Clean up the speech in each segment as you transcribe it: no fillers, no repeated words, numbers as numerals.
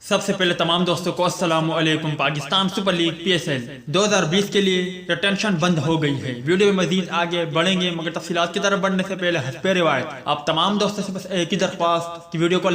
سب سے پہلے تمام دوستوں کو السلام علیکم۔ پاکستان سپر لیگ PSL 2020 کے لیے ریٹینشن بند ہو گئی ہے۔ ویڈیو میں مزید آگے بڑھیں گے مگر تفصیلات کی طرف بڑھنے سے پہلے حسب روایت آپ تمام دوستوں سے بس ایک ہی درخواست کہ ویڈیو کو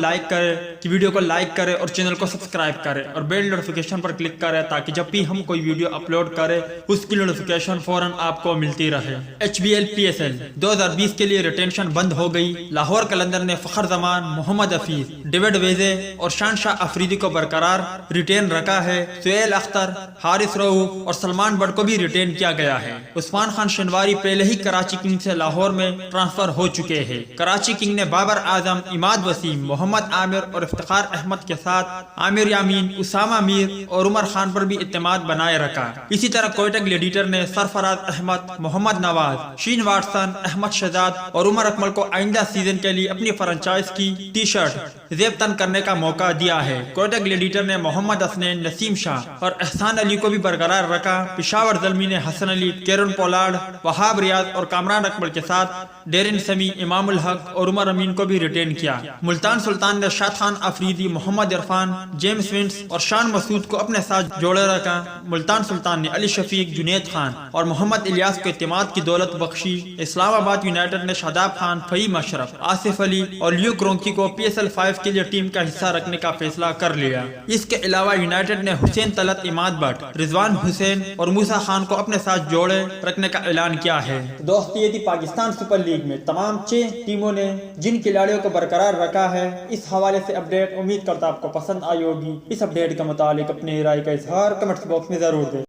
لائک کریں اور چینل کو سبسکرائب کریں اور بیل نوٹیفیکیشن پر کلک کریں تاکہ جب بھی ہم کوئی ویڈیو اپلوڈ کریں اس کی نوٹیفیکیشن فوراً آپ کو ملتی رہے۔ HBL PSL 2020 کے لیے ریٹینشن بند ہو گئی۔ لاہور قلندر نے فخر زمان، محمد حفیظ، ڈیوڈ ویزے اور شہنشاہ افریدی کو برقرار ریٹین رکھا ہے۔ سہیل اختر، حارث رؤوف اور سلمان بٹ کو بھی ریٹین کیا گیا ہے۔ عثمان خان شنواری پہلے ہی کراچی کنگ سے لاہور میں ٹرانسفر ہو چکے ہیں۔ کراچی کنگ نے بابر اعظم، اماد وسیم، محمد عامر اور افتخار احمد کے ساتھ عامر یامین، اسامہ میر اور عمر خان پر بھی اعتماد بنائے رکھا۔ اسی طرح کوئٹہ گلیڈیٹر نے سرفراز احمد، محمد نواز، شین واٹسن، احمد شہزاد اور عمر اکمل کو آئندہ سیزن کے لیے اپنی فرنچائز کی ٹی شرٹ زیب تن کرنے کا موقع دیا ہے۔ کوئٹہ گلیڈیٹر نے محمد حسنین، نسیم شاہ اور احسان علی کو بھی برقرار رکھا۔ پشاور زلمی نے حسن علی، کیرن پولارڈ، وہاب ریاض اور کامران اکمل کے ساتھ ڈیرن سمی، امام الحق اور عمر امین کو بھی ریٹین کیا۔ ملتان سلطان نے شاد خان افریدی، محمد عرفان، جیمز ونس اور شان مسعود کو اپنے ساتھ جوڑے رکھا۔ ملتان سلطان نے علی شفیق، جنید خان اور محمد الیاس کو اعتماد کی دولت بخشی۔ اسلام آباد یونائیٹڈ نے شاداب خان، فہیم اشرف، آصف علی اور لیو کرونکی کو PSL 5 کے لیے ٹیم کا حصہ رکھنے کا فیصلہ کر لیا۔ اس کے علاوہ یونائیٹڈ نے حسین طلعت، اماد بٹ، رضوان حسین اور موسیٰ خان کو اپنے ساتھ جوڑے رکھنے کا اعلان کیا ہے۔ دوست یہ تھی پاکستان سپر لیگ میں تمام 6 ٹیموں نے جن کھلاڑیوں کو برقرار رکھا ہے۔ اس حوالے سے اپڈیٹ امید کرتا آپ کو پسند آئی ہوگی۔ اس اپڈیٹ کے متعلق اپنی رائے کا اظہار کمنٹس باکس میں ضرور دیں۔